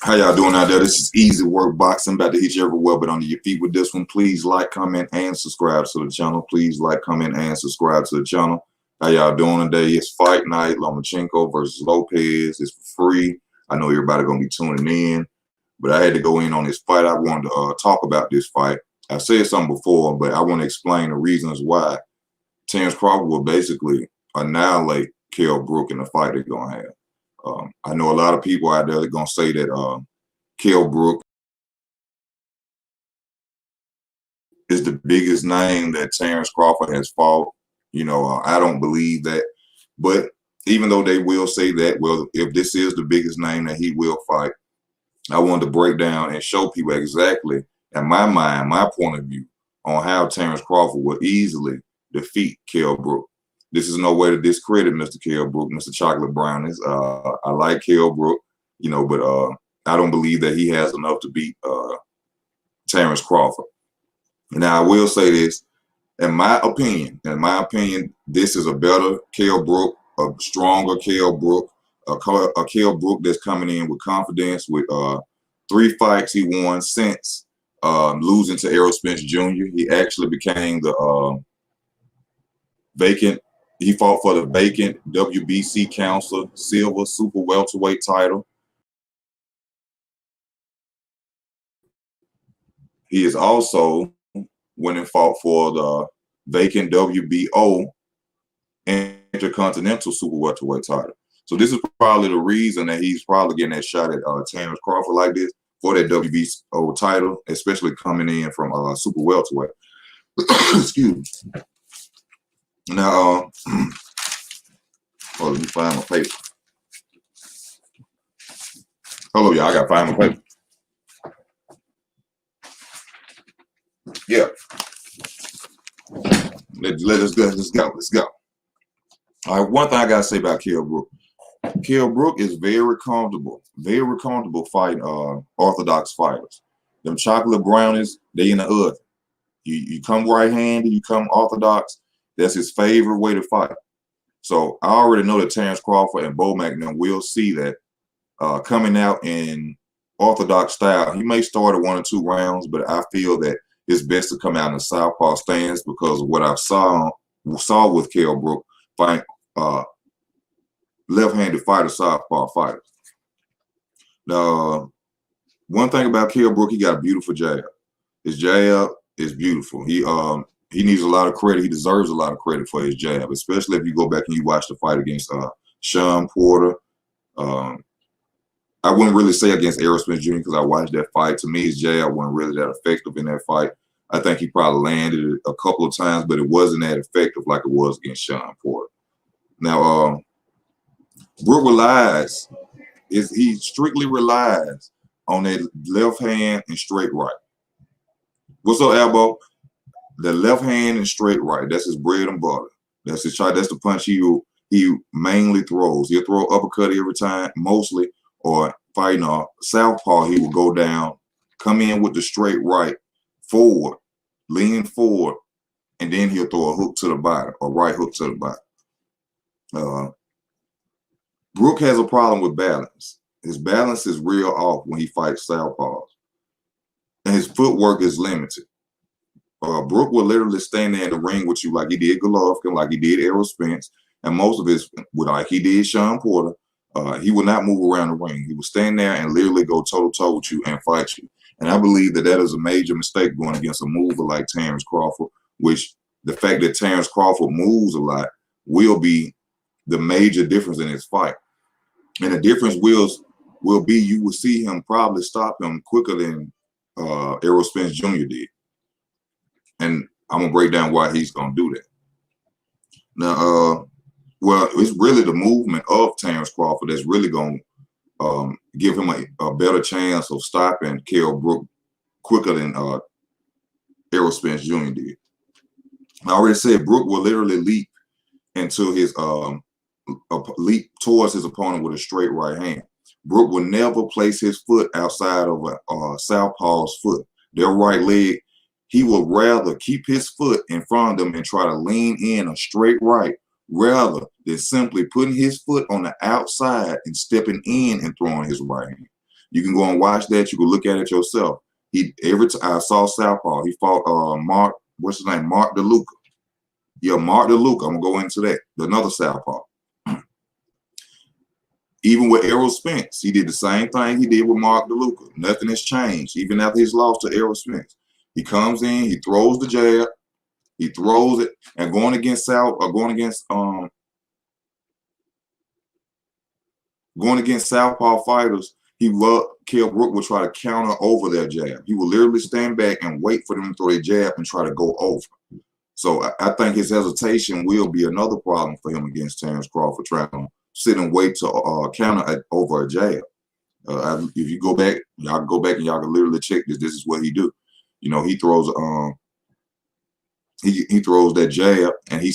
How y'all doing out there? This is Easy Work Boxing. About to hit you everywhere, but under your feet with this one. Please like, comment, and subscribe to the channel. Please like, comment, and subscribe to the channel. How y'all doing today? It's fight night. Lomachenko versus Lopez. It's for free. I know everybody gonna be tuning in, but I had to go in on this fight. I wanted to talk about this fight. I said something before, but I want to explain the reasons why Terence Crawford will basically annihilate Kell Brook in the fight they're gonna have. I know a lot of people out there that are going to say that Kell Brook is the biggest name that Terence Crawford has fought. I don't believe that. But even though they will say that, well, if this is the biggest name that he will fight, I wanted to break down and show people exactly, in my mind, my point of view, on how Terence Crawford will easily defeat Kell Brook. This is no way to discredit Mr. Kell Brook, Mr. Chocolate Brownies. I like Kell Brook, but I don't believe that he has enough to beat Terence Crawford. Now, I will say this, in my opinion, this is a better Kell Brook, a stronger Kell Brook, a Kell Brook that's coming in with confidence with 3 fights he won since losing to Errol Spence Jr. He actually became the vacant. He fought for the vacant WBC Council Silver Super Welterweight title. He is also went and fought for the vacant WBO Intercontinental Super Welterweight title. So this is probably the reason that he's probably getting that shot at Terence Crawford like this for that WBO title, especially coming in from Super Welterweight. Excuse me. Now, let me find my paper. Hello, y'all. I got to find my paper. Yeah. Let's go. All right. One thing I got to say about Kell Brook. Kell Brook is very comfortable fighting orthodox fighters. Them chocolate brownies, they in the oven. You come right-handed, you come orthodox. That's his favorite way to fight. So I already know that Terence Crawford and Bo McNam will see that coming out in orthodox style. He may start at 1 or 2 rounds, but I feel that it's best to come out in the southpaw stance because of what I saw with Kell Brook fight left-handed fighter, southpaw fighters. Now, one thing about Kell Brook, he got a beautiful jab. His jab is beautiful. He needs a lot of credit. He deserves a lot of credit for his jab, especially if you go back and you watch the fight against Sean Porter. I wouldn't really say against Errol Spence Jr. because I watched that fight. To me, his jab wasn't really that effective in that fight. I think he probably landed it a couple of times, but it wasn't that effective like it was against Sean Porter. Now, Brook he strictly relies on that left hand and straight right. What's up, Elbow? The left hand and straight right. That's his bread and butter. That's his shot. That's the punch he mainly throws. He'll throw uppercut every time, mostly, or fighting a southpaw, he will go down, come in with the straight right, forward, lean forward, and then he'll throw a hook to the body, or right hook to the body. Brook has a problem with balance. His balance is real off when he fights southpaws, and his footwork is limited. Brook will literally stand there in the ring with you like he did Golovkin, like he did Errol Spence, and most of his, like he did Sean Porter. He will not move around the ring. He will stand there and literally go toe-to-toe with you and fight you. And I believe that is a major mistake going against a mover like Terence Crawford, which the fact that Terence Crawford moves a lot will be the major difference in his fight. And the difference will be you will see him probably stop him quicker than Errol Spence Jr. did. And I'm going to break down why he's going to do that. Now, well, it's really the movement of Terence Crawford that's really going to give him a better chance of stopping Kell Brook quicker than Errol Spence Jr. did. I already said Brook will literally leap into his leap towards his opponent with a straight right hand. Brook will never place his foot outside of a southpaw's foot. Their right leg, he will rather keep his foot in front of them and try to lean in a straight right rather than simply putting his foot on the outside and stepping in and throwing his right hand. You can go and watch that. You can look at it yourself. Every time I saw Southpaw, he fought Mark, what's his name? Mark DeLuca. Yeah, Mark DeLuca. I'm gonna go into that. Another Southpaw. Even with Errol Spence, he did the same thing he did with Mark DeLuca. Nothing has changed. Even after his loss to Errol Spence, he comes in, he throws the jab, he throws it, and going against Southpaw fighters, Kell Brook will try to counter over their jab. He will literally stand back and wait for them to throw their jab and try to go over. So I think his hesitation will be another problem for him against Terence Crawford, trying to sit and wait to counter over a jab. If you go back, y'all go back and y'all can literally check this. This is what he do. You know, he throws he throws that jab and he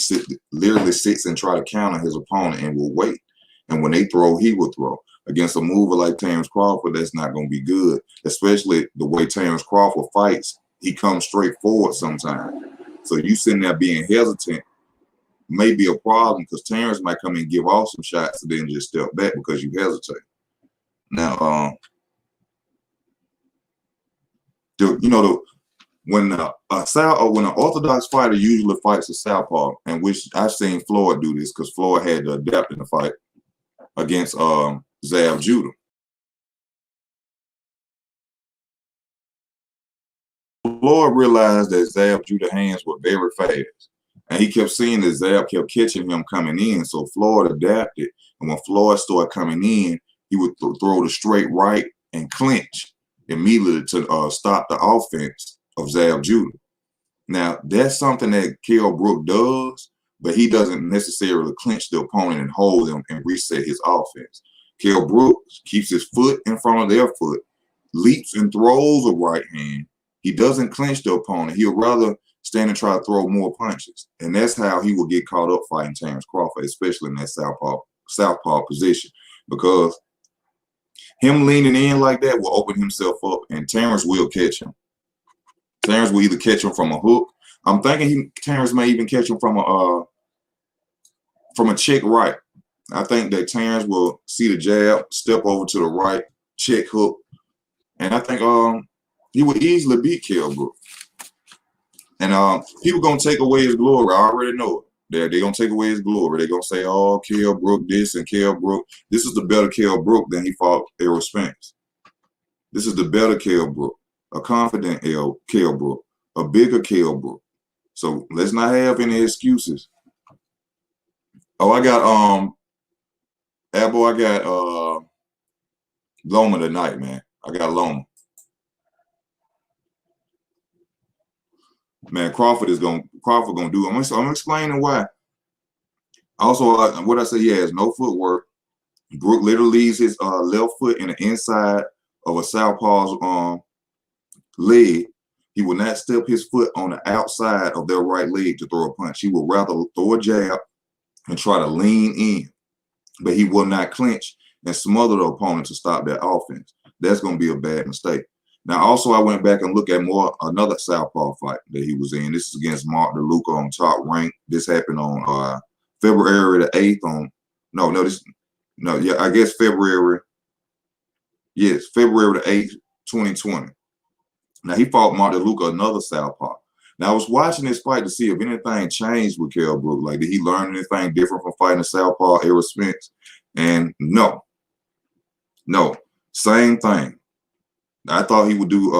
literally sits and try to counter his opponent and will wait. And when they throw, he will throw. Against a mover like Terence Crawford, that's not going to be good, especially the way Terence Crawford fights. He comes straight forward sometimes. So you sitting there being hesitant may be a problem because Terence might come and give off some shots and then just step back because you hesitate. Now, when an orthodox fighter usually fights a southpaw, and which I've seen Floyd do this because Floyd had to adapt in the fight against Zav Judah. Floyd realized that Zav Judah's hands were very fast, and he kept seeing that Zav kept catching him coming in. So Floyd adapted, and when Floyd started coming in, he would throw the straight right and clinch immediately to stop the offense of Zav Judah. Now, that's something that Kell Brook does, but he doesn't necessarily clinch the opponent and hold them and reset his offense. Kell Brook keeps his foot in front of their foot, leaps and throws a right hand. He doesn't clinch the opponent. He'll rather stand and try to throw more punches. And that's how he will get caught up fighting Terence Crawford, especially in that southpaw position, because him leaning in like that will open himself up, and Terence will catch him. Terence will either catch him from a hook. I'm thinking Terence may even catch him from a check right. I think that Terence will see the jab, step over to the right, check hook, and I think he would easily beat Kell Brook. And people gonna take away his glory. I already know it. They're gonna take away his glory. They're gonna say, "Oh, Kell Brook this and Kell Brook. This is the better Kell Brook than he fought Errol Spence. This is the better Kell Brook, a confident Kell Brook, a bigger Kell Brook." So let's not have any excuses. Oh, I got Abo, I got Loma tonight, man. I got Loma. Man, Crawford gonna do. I'm explaining why. Also, what I say, he has no footwork. Brook literally leaves his left foot in the inside of a southpaw's leg. He will not step his foot on the outside of their right leg to throw a punch. He will rather throw a jab and try to lean in, but he will not clinch and smother the opponent to stop that offense. That's going to be a bad mistake. Now, also, I went back and looked at another southpaw fight that he was in. This is against Mark DeLuca on Top Rank. This happened on February the 8th I guess February. Yes, February the 8th, 2020. Now, he fought Mark DeLuca, another southpaw. Now, I was watching this fight to see if anything changed with Kell Brook. Like, did he learn anything different from fighting a southpaw, Errol Spence? And no, same thing. I thought he would do.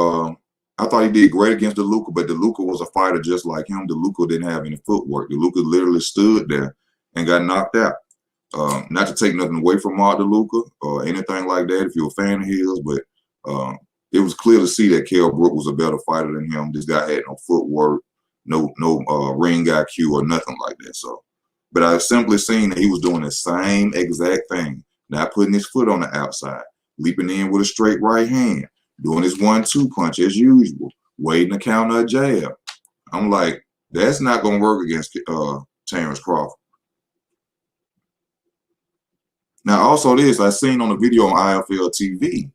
I thought he did great against DeLuca, but DeLuca was a fighter just like him. DeLuca didn't have any footwork. DeLuca literally stood there and got knocked out. Not to take nothing away from Mark DeLuca or anything like that, if you're a fan of his, but it was clear to see that Kell Brook was a better fighter than him. This guy had no footwork, no ring IQ or nothing like that. So, but I've simply seen that he was doing the same exact thing, not putting his foot on the outside, leaping in with a straight right hand, doing his 1-2 punch as usual, waiting to counter a jab. I'm like, that's not going to work against Terence Crawford. Now, also this, I seen on the video on IFL TV.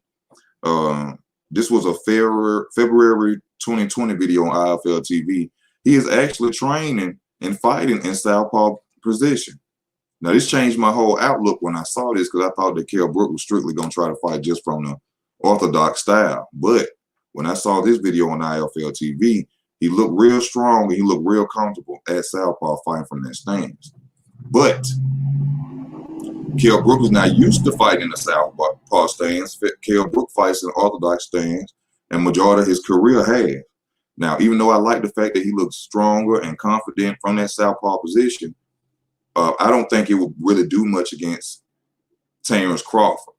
This was a February 2020 video on IFL TV. He is actually training and fighting in southpaw position. Now, this changed my whole outlook when I saw this because I thought that Kell Brook was strictly going to try to fight just from the orthodox style. But when I saw this video on IFL TV, he looked real strong and he looked real comfortable at southpaw fighting from that stance. But Kell Brook is not used to fighting in the southpaw stance. Kell Brook fights in orthodox stance, and majority of his career has. Now, even though I like the fact that he looks stronger and confident from that southpaw position, I don't think it will really do much against Terence Crawford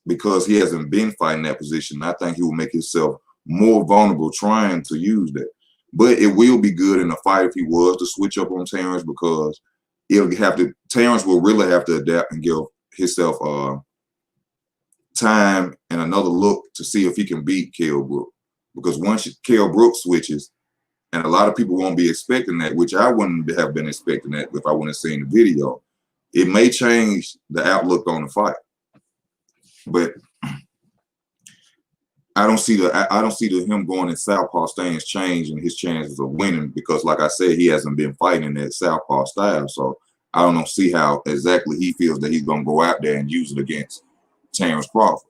because he hasn't been fighting that position. I think he will make himself more vulnerable trying to use that. But it will be good in a fight if he was to switch up on Terence, because Terence will really have to adapt and give himself time and another look to see if he can beat Kell Brook. Because once Kell Brook switches, and a lot of people won't be expecting that, which I wouldn't have been expecting that if I wouldn't have seen the video, it may change the outlook on the fight. But I don't see him going in southpaw stance changing his chances of winning, because like I said, he hasn't been fighting in that southpaw style. So I don't see how exactly he feels that he's gonna go out there and use it against Terence Crawford.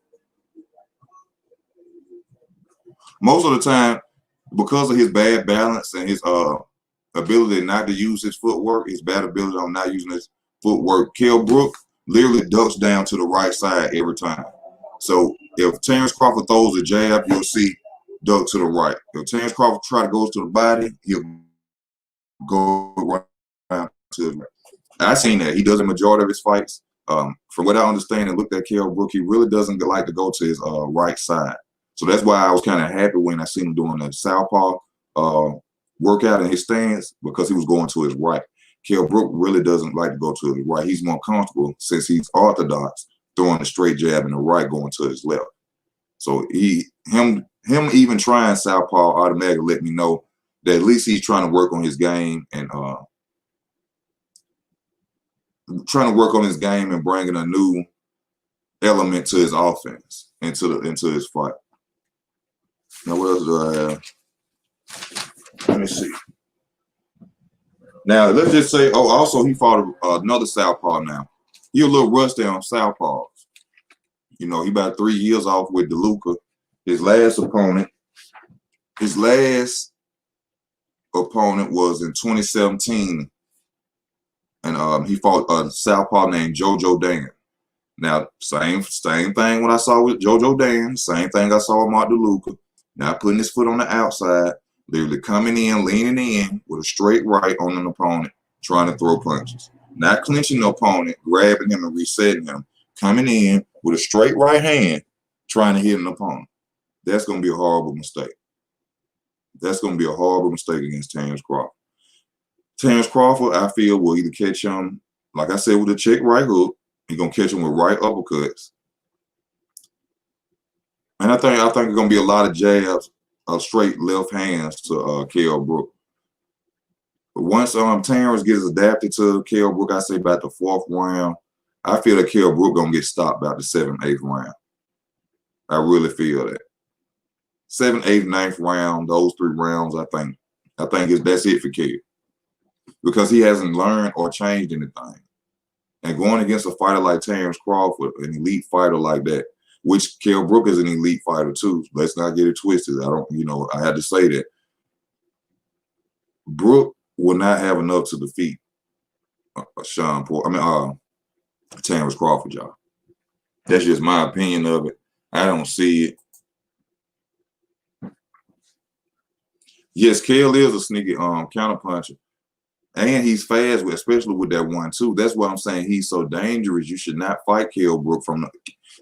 Most of the time, because of his bad balance and his ability not to use his footwork, his bad ability on not using his footwork, Kell Brook literally ducks down to the right side every time. So if Terence Crawford throws a jab, you'll see duck to the right. If Terence Crawford try to go to the body, he'll go right to the right. I've seen that. He does a majority of his fights. From what I understand and looked at Kell Brook, he really doesn't like to go to his right side. So that's why I was kind of happy when I seen him doing the southpaw workout in his stance, because he was going to his right. Kell Brook really doesn't like to go to his right. He's more comfortable, since he's orthodox, throwing a straight jab in the right, going to his left. So him even trying southpaw automatically let me know that at least he's trying to work on his game and bringing a new element to his offense into his fight. Now, what else do I have? Let me see. Now, let's just say, also he fought another southpaw now. He a little rusty on southpaws. You know, he about 3 years off with DeLuca. His last opponent was in 2017. And he fought a southpaw named JoJo Dan. Now, same thing when I saw with JoJo Dan, same thing I saw with Mark DeLuca. Now, putting his foot on the outside, literally coming in, leaning in with a straight right on an opponent, trying to throw punches. Not clinching the opponent, grabbing him and resetting him, coming in with a straight right hand, trying to hit an opponent. That's going to be a horrible mistake. That's going to be a horrible mistake against Terence Crawford. Terence Crawford, I feel, will either catch him, like I said, with a check right hook. He's going to catch him with right uppercuts. And I think it's going to be a lot of jabs, straight left hands to Kell Brook. But once Terence gets adapted to Kell Brook, I say about the 4th round, I feel that Kell Brook going to get stopped about the 7th, 8th round. I really feel that. 7th, 8th, 9th round, those 3 rounds, I think that's it for Kell. Because he hasn't learned or changed anything. And going against a fighter like Terence Crawford, an elite fighter like that, which Kell Brook is an elite fighter too. Let's not get it twisted. I had to say that. Brook will not have enough to defeat Terence Crawford, y'all. That's just my opinion of it. I don't see it. Yes, Kell is a sneaky counterpuncher. And he's fast, especially with that 1-2. That's why I'm saying he's so dangerous. You should not fight Kell Brook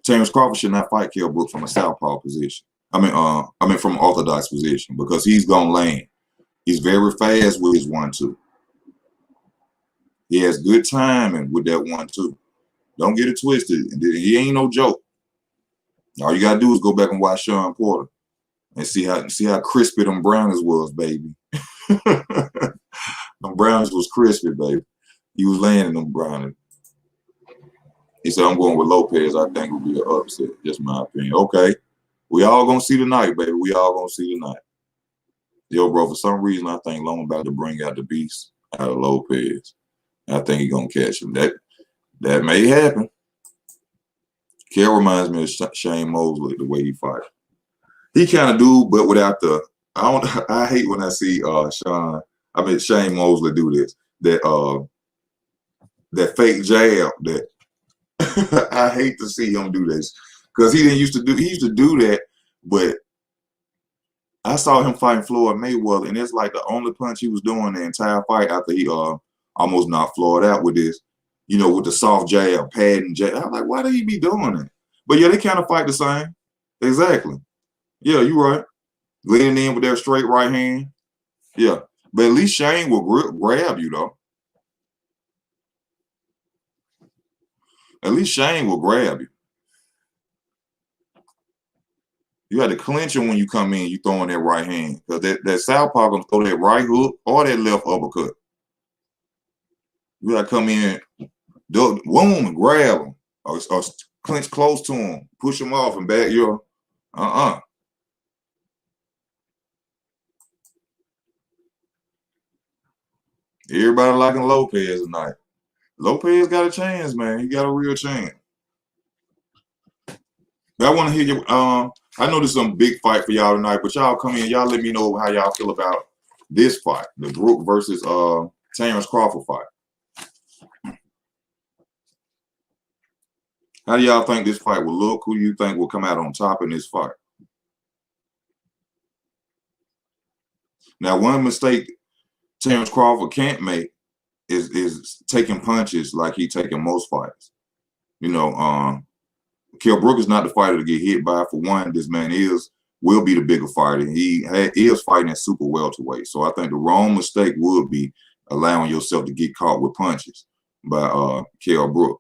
Terence Crawford should not fight Kell Brook from a southpaw position. From an orthodox position, because he's gonna land. He's very fast with his 1-2. He has good timing with that 1-2. Don't get it twisted. He ain't no joke. All you gotta do is go back and watch Sean Porter and see how crispy them brownies was, baby. Them brownies was crispy, baby. He was landing them brownies. He said, I'm going with Lopez. I think it would be an upset. Just my opinion. Okay. We all going to see tonight, baby. We all going to see tonight. Yo, bro, for some reason, I think Long about to bring out the beast out of Lopez. I think he's going to catch him. That may happen. Kell reminds me of Shane Mosley, the way he fights. He kind of do, but without the. I don't. I hate when I see Shane Mosley do this. That fake jab. That I hate to see him do this because he didn't used to do. He used to do that, but I saw him fighting Floyd Mayweather, and it's like the only punch he was doing the entire fight after he almost knocked Floyd out with this, with the soft jab, padding jab. I'm like, why did he be doing it? But yeah, they kind of fight the same. Exactly. Yeah, you're right. Leaning in with their straight right hand. Yeah. But at least Shane will grab you, though. At least Shane will grab you. You had to clinch him when you come in, you throwing that right hand. Because that southpaw going to throw that right hook or that left uppercut. You got to come in, boom, and grab him. Or clinch close to him. Push him off and back your, Everybody liking Lopez tonight. Lopez got a chance, man. He got a real chance. But I want to hear you. I know this is some big fight for y'all tonight, but y'all come in. Y'all let me know how y'all feel about this fight, the Brook versus Terence Crawford fight. How do y'all think this fight will look? Who do you think will come out on top in this fight? Now, one mistake Terence Crawford can't make is taking punches like he taking most fighters. Kell Brook is not the fighter to get hit by. For one, this man will be the bigger fighter. He is fighting at super welterweight. So I think the wrong mistake would be allowing yourself to get caught with punches by Kell Brook.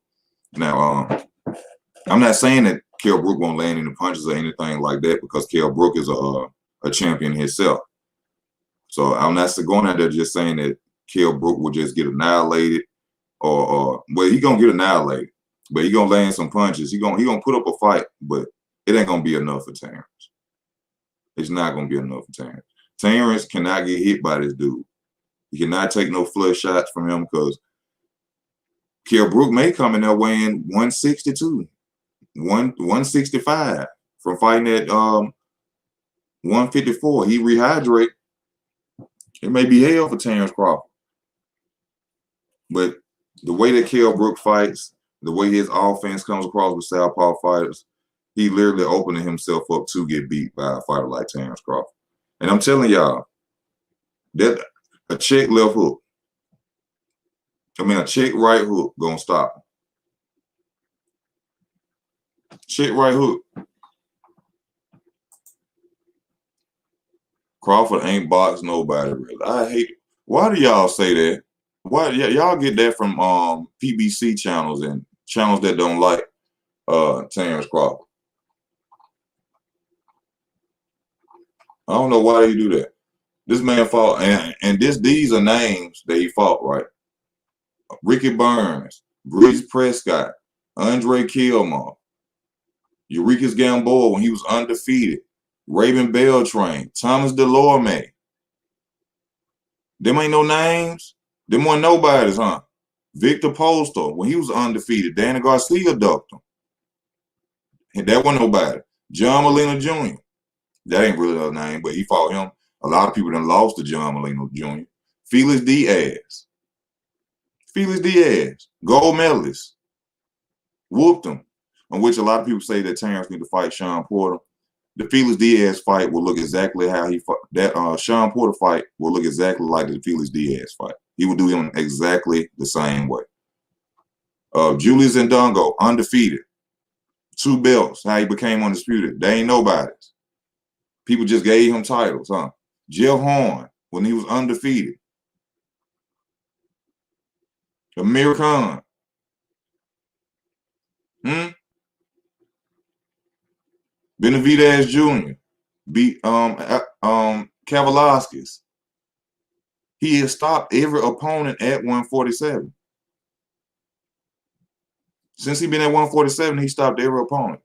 Now, I'm not saying that Kell Brook won't land any punches or anything like that because Kell Brook is a champion himself. So I'm not going out there just saying that Kell Brook will just get annihilated well, he's going to get annihilated. But he's going to land some punches. He's gonna put up a fight, but it ain't going to be enough for Terence. It's not going to be enough for Terence. Terence cannot get hit by this dude. He cannot take no flush shots from him because Kell Brook may come in there weighing 162, 165 from fighting at 154. He rehydrate. It may be hell for Terence Crawford. But the way that Kell Brook fights, the way his offense comes across with southpaw fighters, he literally opening himself up to get beat by a fighter like Terence Crawford. And I'm telling y'all, that a check left hook, a check right hook gonna stop him. Check right hook. Crawford ain't boxed nobody really. I hate it. Why do y'all say that? Why y'all get that from PBC channels and channels that don't like Terence Crawford? I don't know why you do that. This man fought, and these are names that he fought, right? Ricky Burns, Breeze Prescott, Andre Kilmore, Eureka's Gamboa when he was undefeated, Raven Beltran, Thomas Delorme. Them ain't no names. Them weren't nobodies, huh? Victor Postal, when he was undefeated, Danny Garcia ducked him. And that wasn't nobody. John Molina Jr. That ain't really a name, but he fought him. A lot of people done lost to John Molina Jr. Felix Diaz. Gold medalist. Whooped him. On which a lot of people say that Terence need to fight Sean Porter. The Felix Diaz fight will look exactly how he fought. That Sean Porter fight will look exactly like the Felix Diaz fight. He will do him exactly the same way. Julius Ndongo, undefeated. 2 belts, how he became undisputed. They ain't nobody's. People just gave him titles, huh? Jeff Horn, when he was undefeated. Amir Khan. Benavidez Jr. beat Kavalauskas. He has stopped every opponent at 147. Since he's been at 147, he stopped every opponent.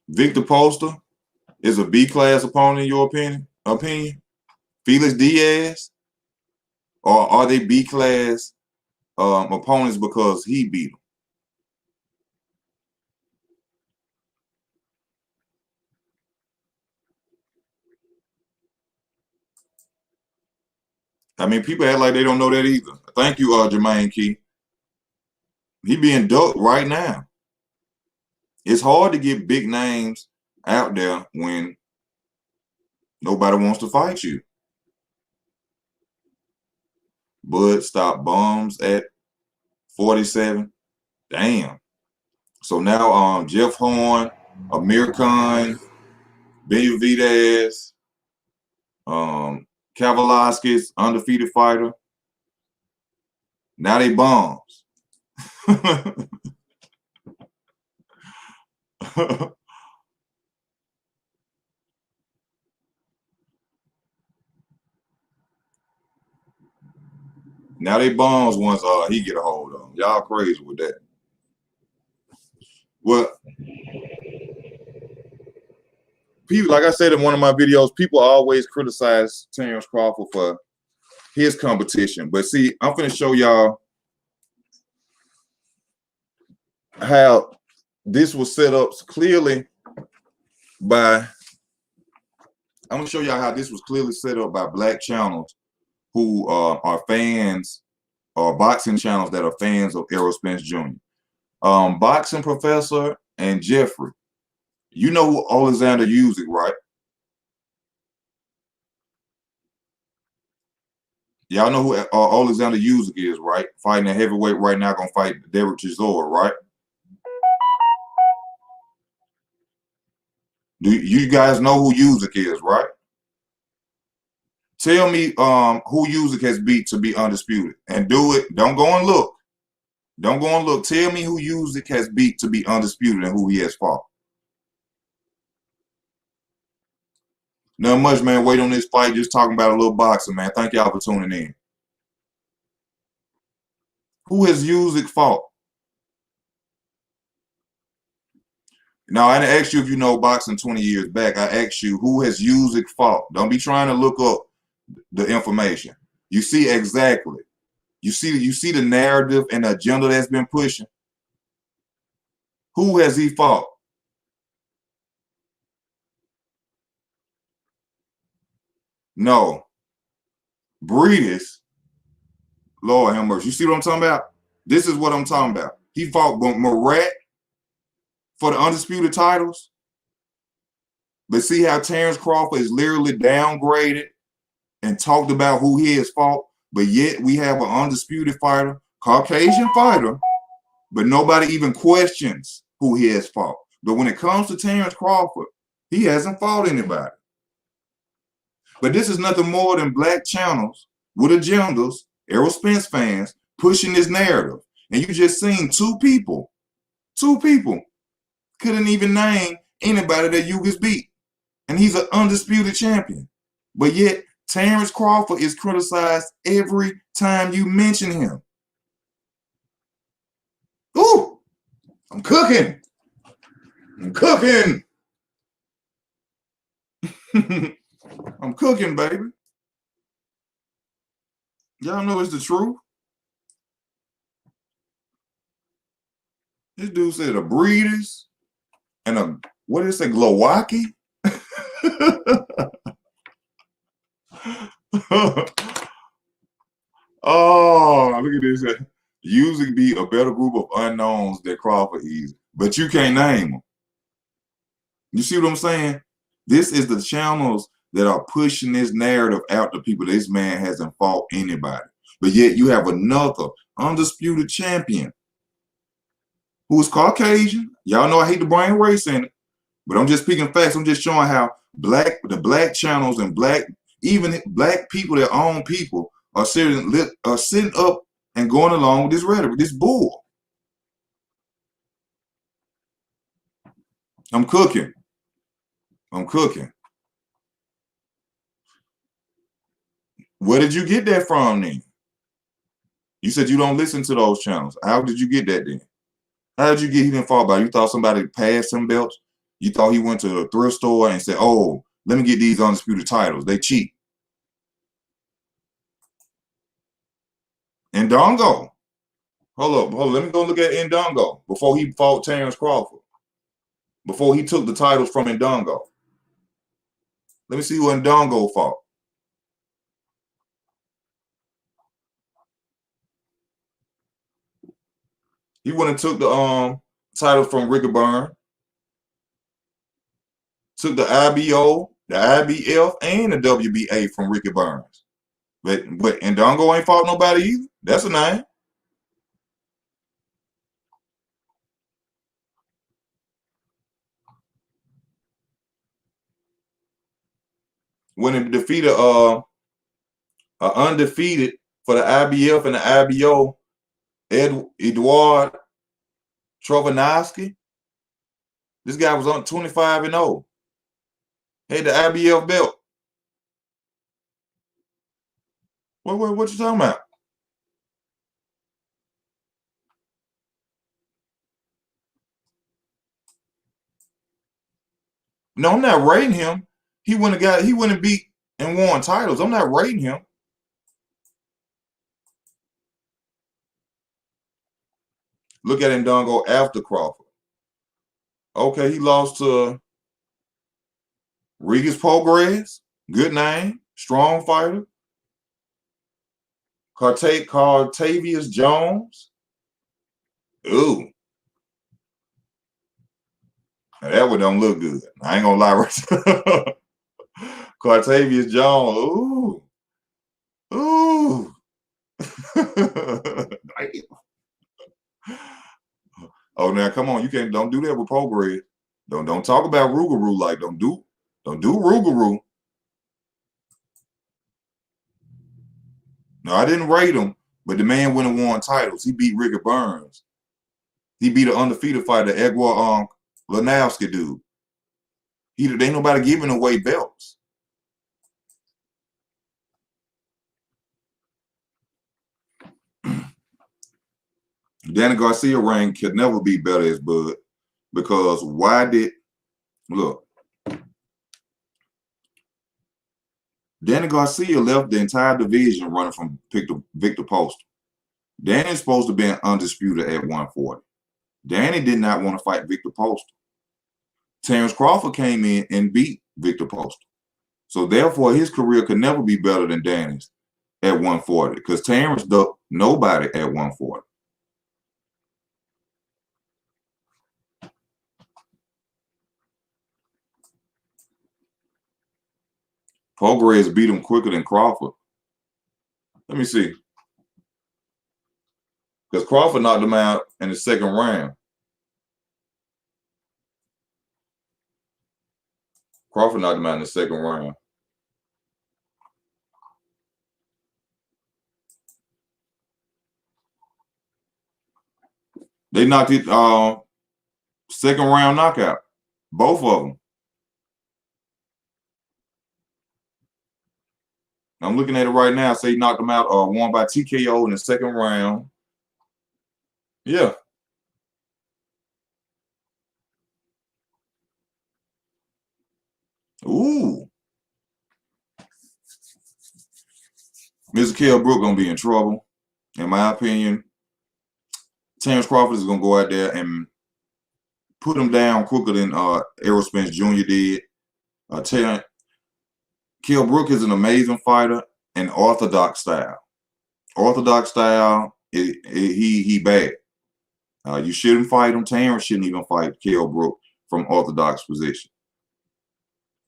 Victor Poster is a B-class opponent in your opinion? Felix Diaz? Or are they B-class opponents because he beat them? I mean, people act like they don't know that either. Thank you, Jermaine Key. He being ducked right now. It's hard to get big names out there when nobody wants to fight you. Bud stopped bombs at 47. Damn. So now Jeff Horn, Amir Khan, Benavidez, Kavaliauskas, undefeated fighter. Now they bombs. Now they bombs once he get a hold of them. Y'all crazy with that. Well, people, like I said in one of my videos, people always criticize Terence Crawford for his competition. But see, I'm finna show y'all how this was set up clearly by, I'm gonna show y'all how this was clearly set up by black channels who are fans, or boxing channels that are fans of Errol Spence Jr. Boxing Professor and Jeffrey. You know who Alexander Usyk, right? Y'all know who Alexander Usyk is, right? Fighting at heavyweight right now, gonna fight Derek Chisora, right? Do you guys know who Usyk is, right? Tell me who Usyk has beat to be undisputed. And do it. Don't go and look. Don't go and look. Tell me who Usyk has beat to be undisputed and who he has fought. Not much, man. Wait on this fight. Just talking about a little boxing, man. Thank y'all for tuning in. Who has Usyk fought? Now, I didn't ask you if you know boxing 20 years back. I asked you, who has Usyk fought? Don't be trying to look up the information. You see exactly. You see the narrative and the agenda that's been pushing. Who has he fought? No. Breedis. Lord have mercy. You see what I'm talking about? This is what I'm talking about. He fought Murat for the undisputed titles. But see how Terence Crawford is literally downgraded and talked about who he has fought, but yet we have an undisputed fighter, Caucasian fighter, but nobody even questions who he has fought. But when it comes to Terence Crawford, he hasn't fought anybody. But this is nothing more than black channels with agendas, Errol Spence fans, pushing this narrative. And you just seen two people couldn't even name anybody that Usyk beat. And he's an undisputed champion. But yet, Terence Crawford is criticized every time you mention him. Ooh, I'm cooking. I'm cooking. I'm cooking, baby. Y'all know it's the truth. This dude said a Breeders and a, what did it say, Glowacki? Oh, look at this. Usyk be a better group of unknowns than Crawford is, but you can't name them. You see what I'm saying? This is the channels that are pushing this narrative out to people. This man hasn't fought anybody. But yet you have another undisputed champion who's Caucasian. Y'all know I hate to bring race in it, but I'm just speaking facts. I'm just showing how the black channels and even black people that own people are sitting up and going along with this rhetoric, this bull. I'm cooking. I'm cooking. Where did you get that from then? You said you don't listen to those channels. How did you get that then? How did you get he didn't fall by? You thought somebody passed him belts? You thought he went to a thrift store and said, oh, let me get these undisputed titles. They cheap. Ndongo. Hold up. Let me go look at Ndongo before he fought Terence Crawford. Before he took the titles from Ndongo. Let me see who Ndongo fought. He went and took the title from Ricky Byrne, took the IBO, the IBF, and the WBA from Ricky Burns. But Ndongo ain't fought nobody either. That's a name. When he defeated undefeated for the IBF and the IBO, Eduard Trovanovsky. This guy was on 25-0. Had the IBF belt. What you talking about? No, I'm not rating him. He went and beat and won titles. I'm not rating him. Look at Ndongo after Crawford. Okay, he lost to Regis Prograis. Good name. Strong fighter. Cartavius Jones. Ooh. Now that one don't look good. I ain't gonna lie right. Cartavius Jones. Ooh. Ooh. Oh, now come on, don't do that with Prograis. Don't talk about Rougarou like don't do Rougarou. No, I didn't rate him, but the man went and won titles. He beat Ricky Burns. He beat an undefeated fighter, Egor Lanowski dude. There ain't nobody giving away belts. Danny Garcia reign could never be better as Bud, because look, Danny Garcia left the entire division running from Victor Poster. Danny's supposed to be undisputed at 140. Danny did not want to fight Victor Poster. Terence Crawford came in and beat Victor Poster. So therefore, his career could never be better than Danny's at 140, because Terence ducked nobody at 140. Prograis beat him quicker than Crawford. Let me see. Because Crawford knocked him out in the second round. Crawford knocked him out in the second round. They knocked it second round knockout. Both of them. I'm looking at it right now. Say he knocked him out, won by TKO in the second round. Yeah. Ooh. Mr. Kell Brook gonna be in trouble, in my opinion. Terence Crawford is gonna go out there and put him down quicker than Errol Spence Jr. did. Kell Brook is an amazing fighter in orthodox style. Orthodox style, he bad. You shouldn't fight him. Terence shouldn't even fight Kell Brook from orthodox position,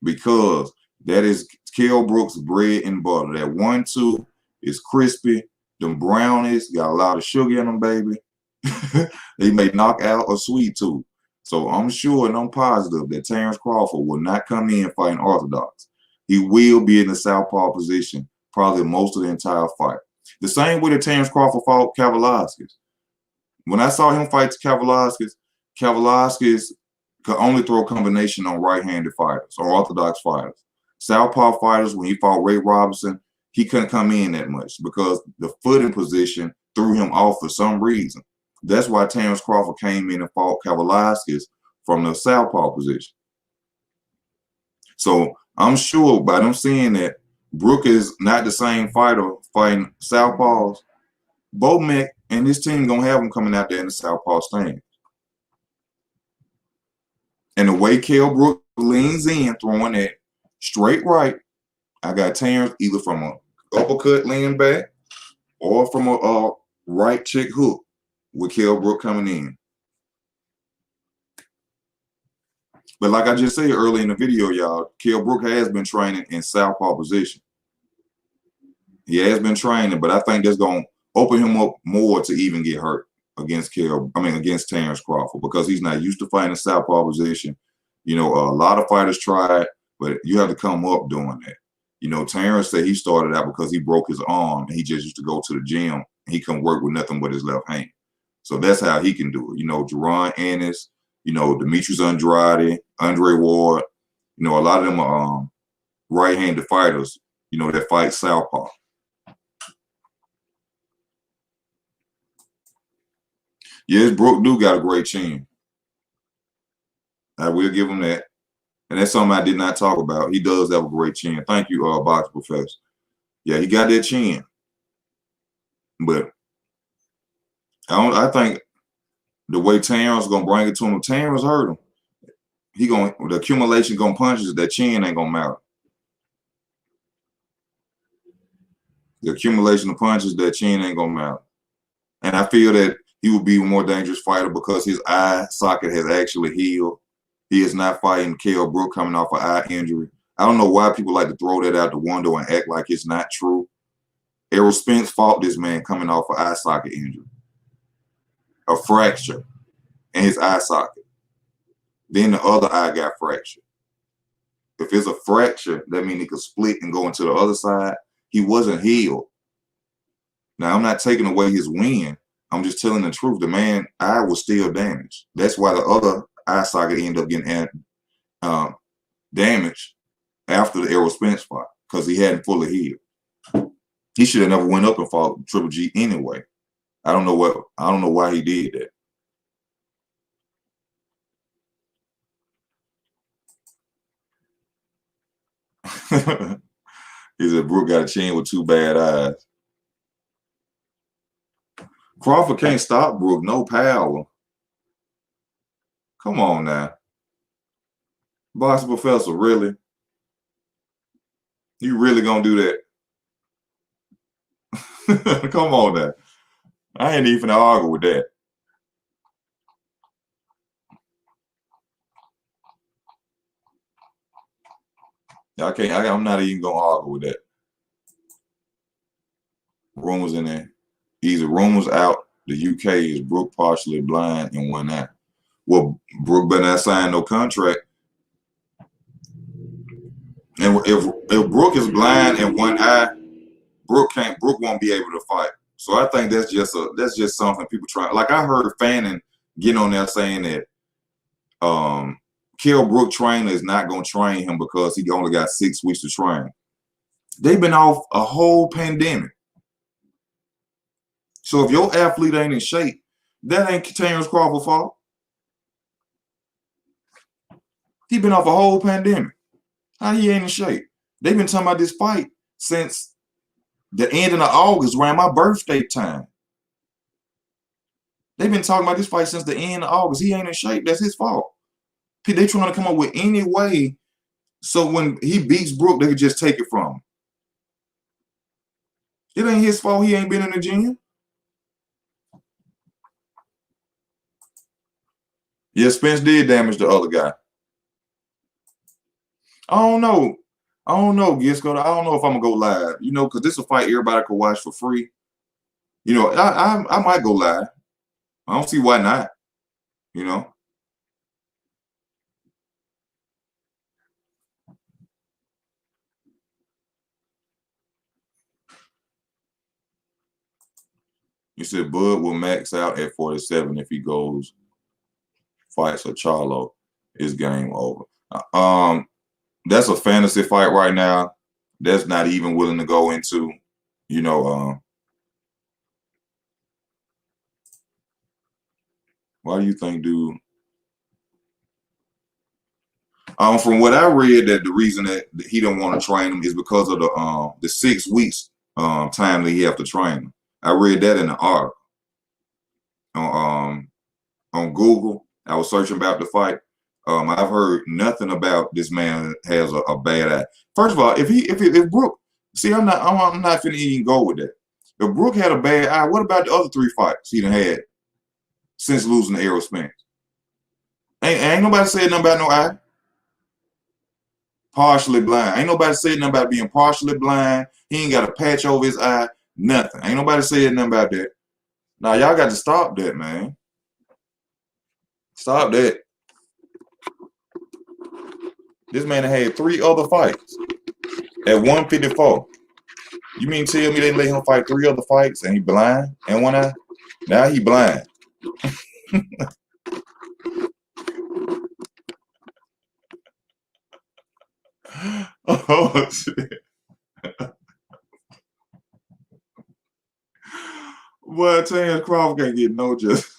because that is Kell Brook's bread and butter. That 1-2 is crispy. Them brownies got a lot of sugar in them, baby. They may knock out a sweet tooth. So I'm sure and I'm positive that Terence Crawford will not come in fighting orthodox. He will be in the southpaw position probably most of the entire fight. The same way that Terence Crawford fought Kavaliauskas. When I saw him fight Kavaliauskas could only throw a combination on right-handed fighters or orthodox fighters. Southpaw fighters, when he fought Ray Robinson, he couldn't come in that much because the footing position threw him off for some reason. That's why Terence Crawford came in and fought Kavaliauskas from the southpaw position. So I'm sure by them seeing that Brook is not the same fighter fighting southpaws, Bomac and his team gonna have him coming out there in the southpaw stand. And the way Kell Brook leans in, throwing that straight right. I got Terence either from a uppercut laying back or from a right check hook with Kell Brook coming in. But like I just said earlier in the video, y'all, Kell Brook has been training in southpaw position. He has been training, but I think that's going to open him up more to even get hurt against Terence Crawford, because he's not used to fighting in southpaw position. You know, a lot of fighters try it, but you have to come up doing that. You know, Terence said he started out because he broke his arm and he just used to go to the gym and he couldn't work with nothing but his left hand. So that's how he can do it. You know, Jerron Ennis, you know, Demetrius Andrade, Andre Ward, you know, a lot of them are right-handed fighters, you know, that fight southpaw. Yes, Brook do got a great chin. I will give him that. And that's something I did not talk about. He does have a great chin. Thank you, Box Professor. Yeah, he got that chin. But I think the way Terence gonna bring it to him, Terence hurt him. The accumulation gonna punches, that chin ain't gonna matter. The accumulation of punches, that chin ain't gonna matter. And I feel that he would be a more dangerous fighter because his eye socket has actually healed. He is not fighting Kell Brook coming off an eye injury. I don't know why people like to throw that out the window and act like it's not true. Errol Spence fought this man coming off an eye socket injury, a fracture in his eye socket. Then the other eye got fractured. If it's a fracture, that means he could split and go into the other side. He wasn't healed. Now, I'm not taking away his win. I'm just telling the truth. The man's eye was still damaged. That's why the other eye socket ended up getting damaged after the Errol Spence fight, because he hadn't fully healed. He should have never went up and fought Triple G anyway. I don't know why he did that. He said Brook got a chin with two bad eyes. Crawford can't stop Brook. No power. Come on now. Box Professor, really? You really gonna do that? Come on now. I ain't even argue with that. I'm not even gonna argue with that. Rumors in there. Either rumors out the UK is Brook partially blind in one eye. Well, Brook better not sign no contract. And if Brook is blind in one eye, Brook won't be able to fight. So I think that's just something people try. Like I heard Fannin get on there saying that Kell Brook trainer is not gonna train him because he only got 6 weeks to train. They've been off a whole pandemic. So if your athlete ain't in shape, that ain't Terence Crawford's fault. He been off a whole pandemic. How he ain't in shape? They've been talking about this fight since the end of August, around my birthday time. They've been talking about this fight since the end of August. He ain't in shape. That's his fault. They trying to come up with any way so when he beats Brook, they could just take it from him. It ain't his fault he ain't been in the gym. Yeah, Spence did damage the other guy. I don't know, Gisco. I don't know if I'm gonna go live, you know, because this is a fight everybody could watch for free. You know, I might go live. I don't see why not, you know. You said Bud will max out at 47 if he goes fights a Charlo. Is game over. That's a fantasy fight right now. That's not even willing to go into, you know. Why do you think, dude? From what I read, that the reason that he don't want to train him is because of the 6 weeks time that he have to train him. I read that in the article on Google. I was searching about the fight. I've heard nothing about this man has a bad eye. First of all, if Brook, see, I'm not finna even go with that. If Brook had a bad eye, what about the other 3 fights he done had since losing to Errol Spence? Ain't nobody said nothing about no eye. Partially blind. Ain't nobody said nothing about being partially blind. He ain't got a patch over his eye. Nothing. Ain't nobody said nothing about that. Now y'all got to stop that, man. Stop that. This man had 3 other fights at 154. You mean tell me they let him fight 3 other fights and he blind in one eye? Now he blind. Oh, shit. Boy, Terence Crawford can't get no justice.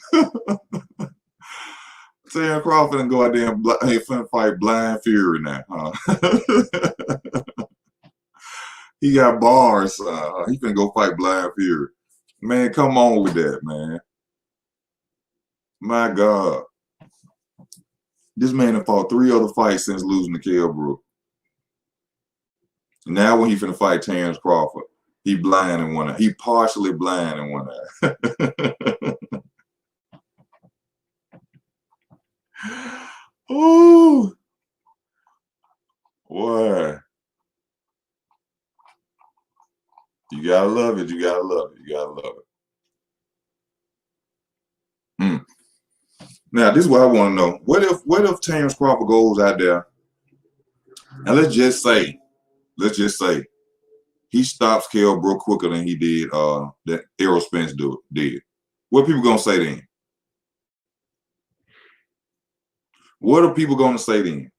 Terence Crawford and go out there and finna fight Blind Fury now, huh? He got bars. He finna go fight Blind Fury. Man, come on with that, man. My God. This man have fought 3 other fights since losing to Kell Brook. Now when he finna fight Terence Crawford, he blind in one eye. He partially blind in one eye. Ooh. Boy. You gotta love it. You gotta love it. You gotta love it. Now, this is what I want to know. What if Terence Crawford goes out there and let's just say he stops Kell Brook quicker than he did that Errol Spence did. What are people gonna say then? What are people gonna say then?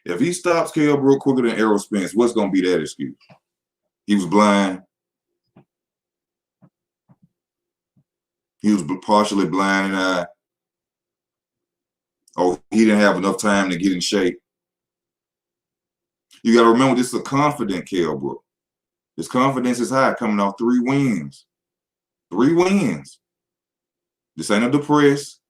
If he stops Kell Brook quicker than Errol Spence, what's gonna be that excuse? He was blind. He was partially blind in the eye. Oh, he didn't have enough time to get in shape. You got to remember, this is a confident Kell Brook. His confidence is high, coming off 3 wins. 3 wins. This ain't a depressed.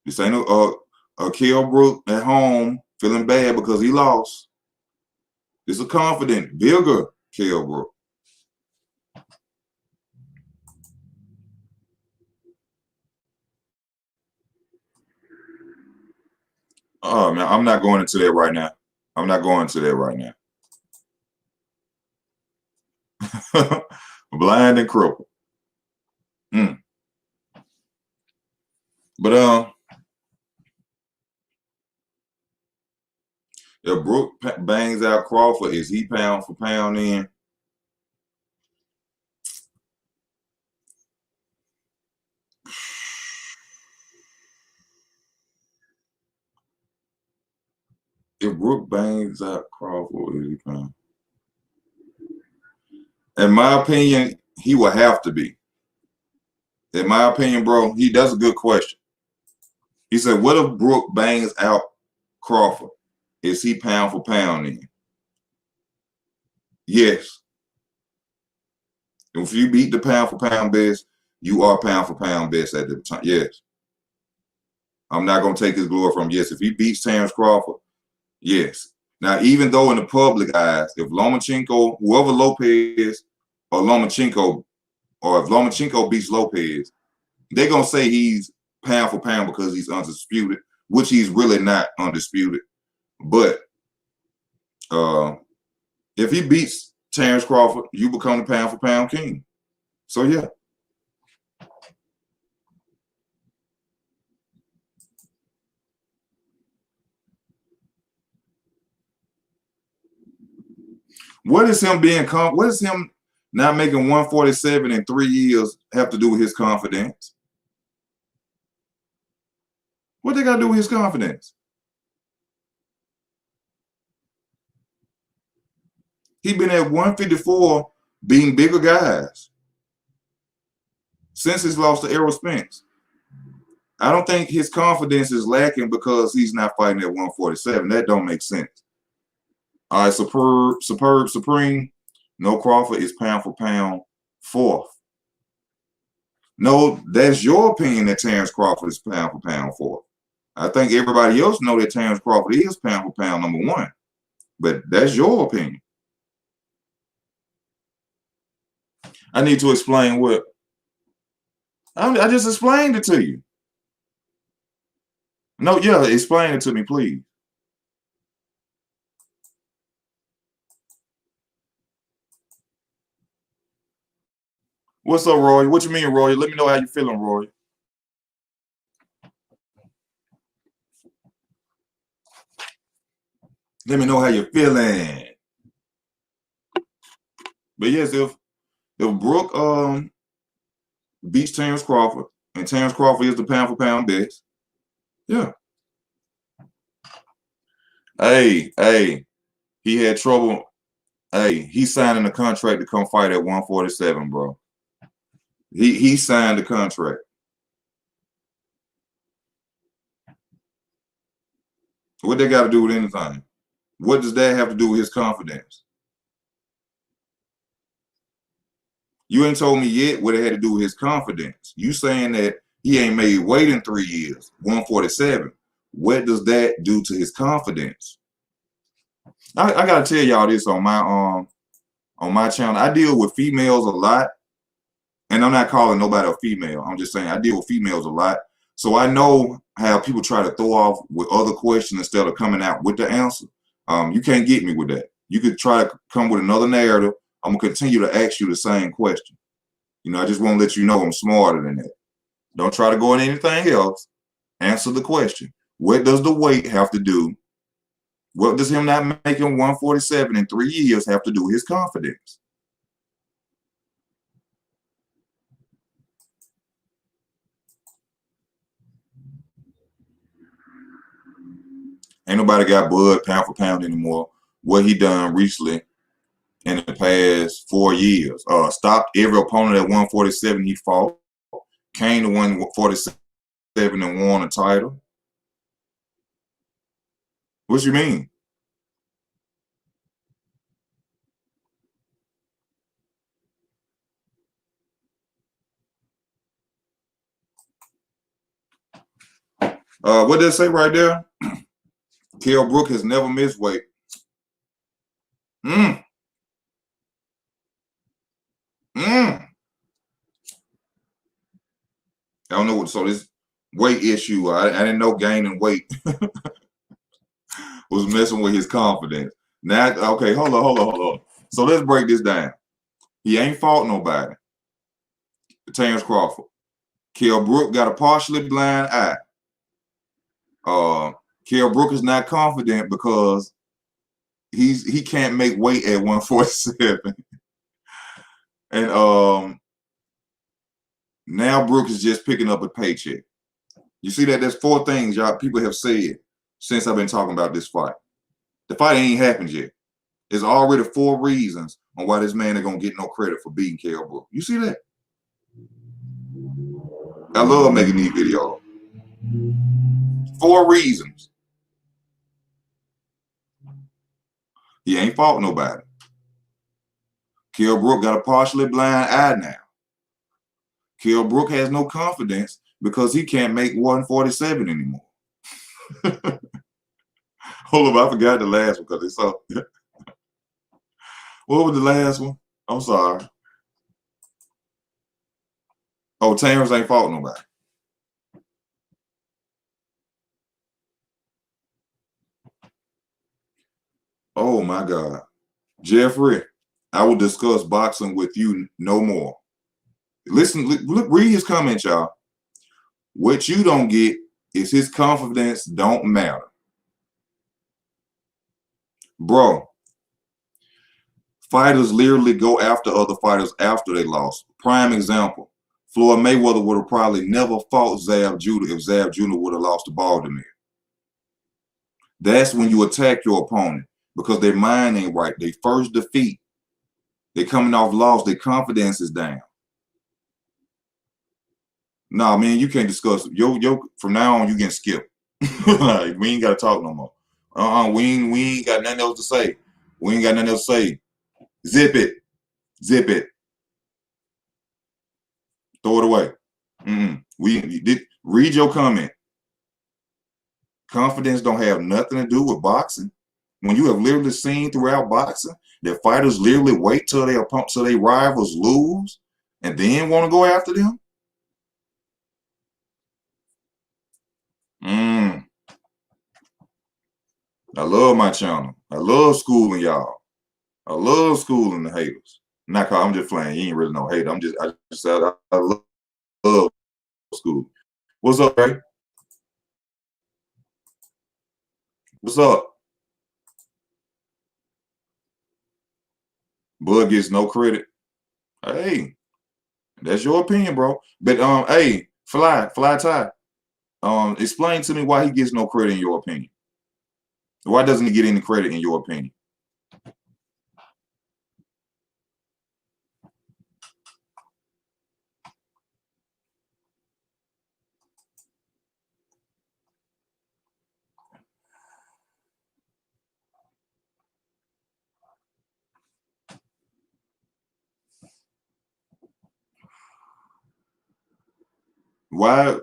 This ain't a Kell Brook at home feeling bad because he lost. This is a confident, bigger Kell Brook. Oh, man, I'm not going into that right now. I'm not going into that right now. Blind and crippled. But if Brook bangs out Crawford, is he pound for pound in? If Brook bangs out Crawford, is he pound? In my opinion, he will have to be. In my opinion, bro, that's a good question. He said, what if Brook bangs out Crawford? Is he pound for pound in? Yes. If you beat the pound for pound best, you are pound for pound best at the time. Yes. I'm not going to take his glory from him. Yes. If he beats Terence Crawford, yes. Now, even though in the public eyes, if Lomachenko, whoever Lopez or Lomachenko, or if Lomachenko beats Lopez, they're going to say he's pound for pound because he's undisputed, which he's really not undisputed. But if he beats Terence Crawford, you become the pound for pound king. So, yeah. What is him not making 147 in 3 years have to do with his confidence? What they got to do with his confidence? He been at 154 beating bigger guys since his loss to Errol Spence. I don't think his confidence is lacking because he's not fighting at 147. That don't make sense. All right, superb, supreme. No, Crawford is pound for pound 4th. No, that's your opinion that Terence Crawford is pound for pound 4th. I think everybody else know that Terence Crawford is pound for pound #1, but that's your opinion. I need to explain what I just explained it to you. No, yeah, explain it to me, please. What's up, Roy? What you mean, Roy? Let me know how you feeling, Roy. Let me know how you're feeling. But yes, if Brook beats Terence Crawford and Terence Crawford is the pound for pound best, yeah. Hey, he had trouble. Hey, he signing a contract to come fight at 147, bro. He signed the contract. What they got to do with anything? What does that have to do with his confidence? You ain't told me yet what it had to do with his confidence. You saying that he ain't made weight in 3 years, 147. What does that do to his confidence? I gotta tell y'all this on my channel. I deal with females a lot, and I'm not calling nobody a female. I'm just saying I deal with females a lot. So I know how people try to throw off with other questions instead of coming out with the answer. You can't get me with that. You could try to come with another narrative. I'm gonna continue to ask you the same question. You know, I just want to let you know I'm smarter than that. Don't try to go in anything else. Answer the question. What does the weight have to do? What does him not making 147 in 3 years have to do with his confidence? Ain't nobody got Bud pound for pound anymore. What he done recently in the past 4 years. Stopped every opponent at 147 he fought. Came to 147 and won a title. What you mean? What did it say right there? Kell Brook has never missed weight. I don't know what. So this weight issue, I didn't know gaining weight was messing with his confidence. Now, okay, hold on. So let's break this down. He ain't fought nobody. Terence Crawford. Kell Brook got a partially blind eye. Kell Brook is not confident because he can't make weight at 147. And now Brook is just picking up a paycheck. You see that? There's 4 things y'all people have said since I've been talking about this fight. The fight ain't happened yet. There's already 4 reasons on why this man ain't gonna get no credit for beating Kell Brook. You see that? I love making these videos. 4 reasons. He ain't fought nobody. Kell Brook got a partially blind eye now. Kell Brook has no confidence because he can't make 147 anymore. Hold up, I forgot the last one because it's so. What was the last one? I'm sorry. Oh, Terence ain't fought nobody. Oh my God. Jeffrey, I will discuss boxing with you no more. Listen, look, read his comments, y'all. What you don't get is his confidence don't matter. Bro, fighters literally go after other fighters after they lost. Prime example, Floyd Mayweather would have probably never fought Zab Judah if Zab Judah would have lost to Baltimore. That's when you attack your opponent because their mind ain't right. They first defeat. They coming off loss. Their confidence is down. Nah, man, you can't discuss yo. From now on, you getting skipped. Like, we ain't gotta talk no more. We ain't got nothing else to say. We ain't got nothing else to say. Zip it. Throw it away. We did read your comment. Confidence don't have nothing to do with boxing. When you have literally seen throughout boxing that fighters literally wait till their rivals lose and then want to go after them. I love my channel. I love schooling y'all. I love schooling the haters. Not cause I'm just playing. You ain't really no hater. I love school. What's up, Ray? What's up? Bud gets no credit. Hey, that's your opinion, bro. But hey, Fly Tie. Explain to me why he gets no credit in your opinion. Why doesn't he get any credit in your opinion? Why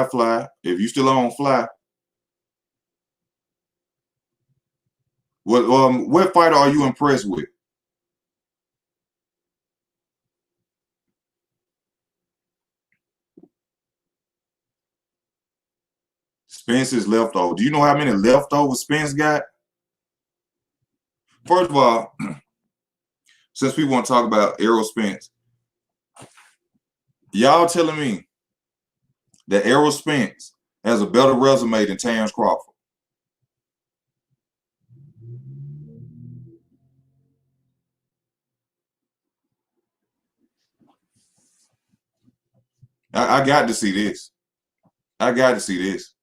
Fly? If you still on Fly, what fighter are you impressed with? Spence is leftover. Do you know how many leftovers Spence got? First of all, since we want to talk about Errol Spence, y'all telling me that Errol Spence has a better resume than Terence Crawford? I got to see this. I got to see this.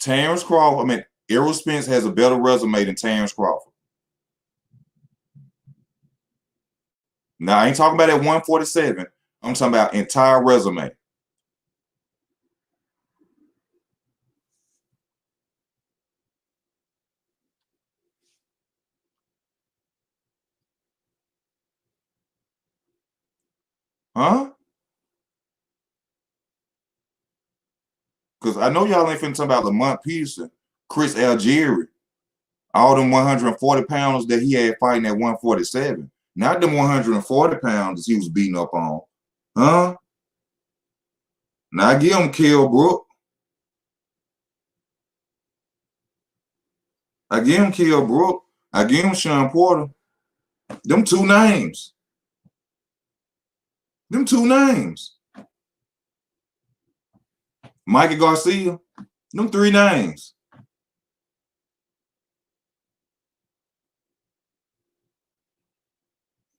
Terence Crawford, Errol Spence has a better resume than Terence Crawford. Now, I ain't talking about that 147. I'm talking about entire resume. Huh? Because I know y'all ain't finna talk about Lamont Peterson, Chris Algieri, all them 140 pounds that he had fighting at 147. Not them 140 pounds he was beating up on. Huh? Now I give him Kell Brook. I give him Kell Brook. I give him Sean Porter. Them two names. Them two names. Mikey Garcia. Them three names.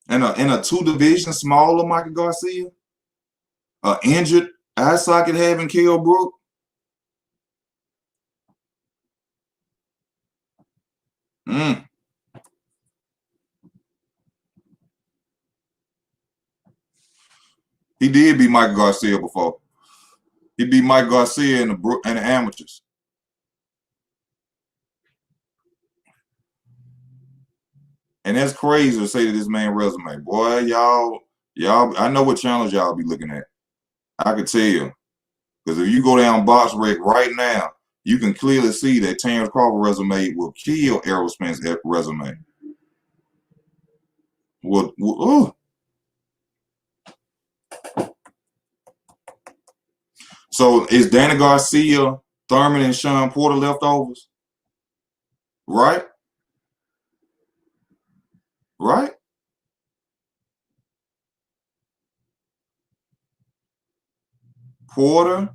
And a two division smaller Mikey Garcia. Injured eye socket having Kell Brook. He did beat Mike Garcia before. He beat Mike Garcia in the amateurs. And that's crazy to say to this man resume. Boy, y'all, I know what channels y'all be looking at. I could tell you. Because if you go down Box Rec right now, you can clearly see that Terence Crawford resume will kill Errol Spence's resume. So is Danny Garcia, Thurman, and Sean Porter leftovers? Right? Right? Porter.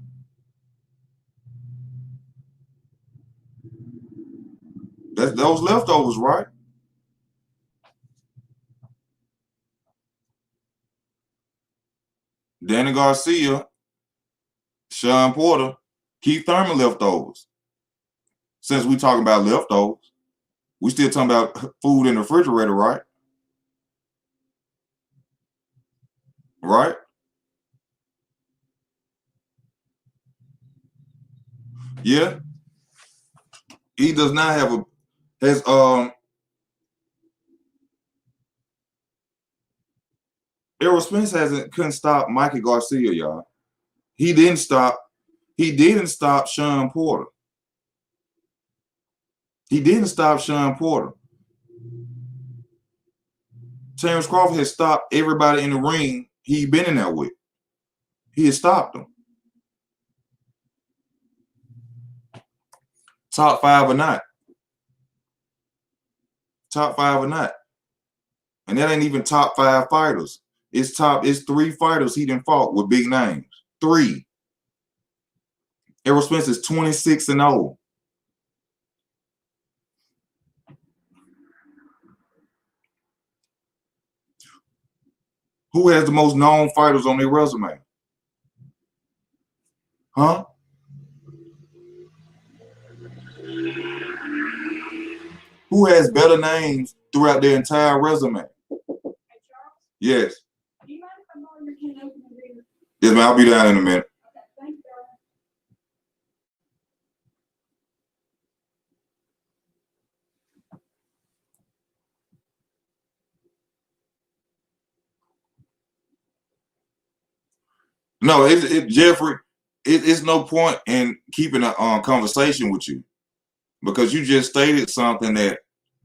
That's those leftovers, right? Danny Garcia, Sean Porter, Keith Thurman leftovers. Since we talking about leftovers, we still talking about food in the refrigerator, right? Right? Yeah. He does not have Errol Spence couldn't stop Mikey Garcia, y'all. He didn't stop Sean Porter. He didn't stop Sean Porter. Terence Crawford has stopped everybody in the ring he's been in there with. He has stopped them. Top 5 or not. Top 5 or not. And that ain't even top 5 fighters. It's 3 fighters he done fought with big names. 3. Errol Spence is 26-0. Who has the most known fighters on their resume? Huh? Who has better names throughout their entire resume? Yes. Yes, man, I'll be down in a minute. No, Jeffrey, it's no point in keeping a conversation with you because you just stated something that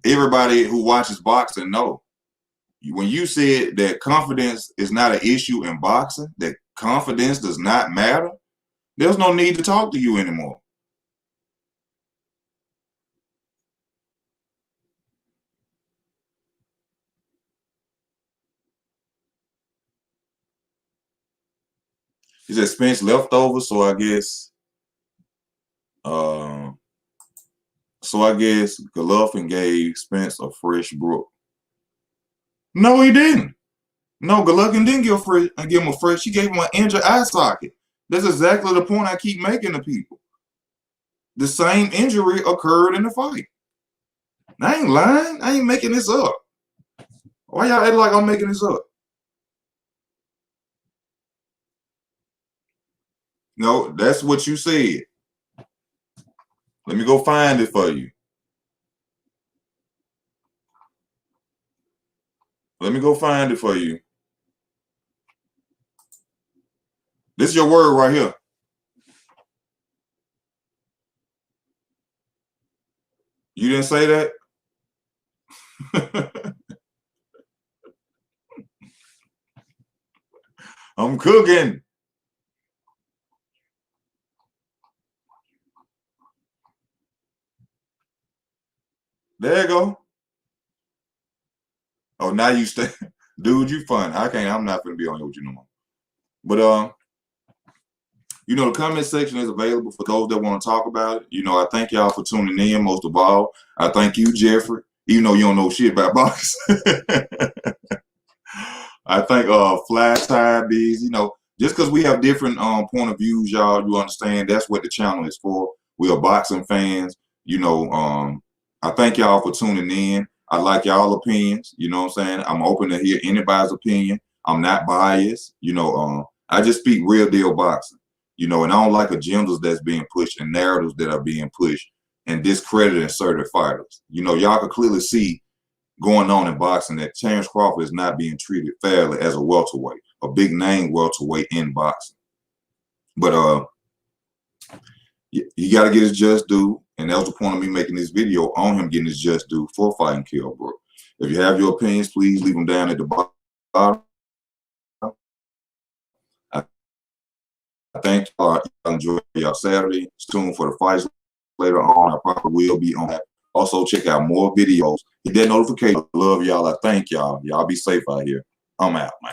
everybody who watches boxing know. When you said that confidence is not an issue in boxing, that confidence does not matter, there's no need to talk to you anymore. He said Spence left over, so I guess Golovkin gave Spence a fresh Brook. No, he didn't. No, Golovkin didn't give him a fresh. He gave him an injured eye socket. That's exactly the point I keep making to people. The same injury occurred in the fight. I ain't lying. I ain't making this up. Why y'all act like I'm making this up? No, that's what you said. Let me go find it for you. Let me go find it for you. This is your word right here. You didn't say that? I'm cooking. There you go. Oh, now you stay. Dude, you fun. I'm not gonna be on here with you no more. But you know, the comment section is available for those that want to talk about it. You know, I thank y'all for tuning in. Most of all, I thank you, Jeffrey, even though you don't know shit about boxing. I thank Fly Tide Bees. You know, just because we have different point of views, y'all, you understand that's what the channel is for. We are boxing fans. You know, I thank y'all for tuning in. I like y'all opinions. You know what I'm saying? I'm open to hear anybody's opinion. I'm not biased. You know, I just speak real deal boxing. You know, and I don't like agendas that's being pushed and narratives that are being pushed and discrediting certain fighters. You know, y'all can clearly see going on in boxing that Terence Crawford is not being treated fairly as a welterweight, a big name welterweight in boxing. But you got to get his just due, and that was the point of me making this video on him getting his just due for fighting Kell Brook. If you have your opinions, please leave them down at the bottom. I thank y'all. Enjoy your Saturday. Stay tuned for the fights later on. I probably will be on that. Also, check out more videos. Hit that notification. I love y'all. I thank y'all. Y'all be safe out here. I'm out, man.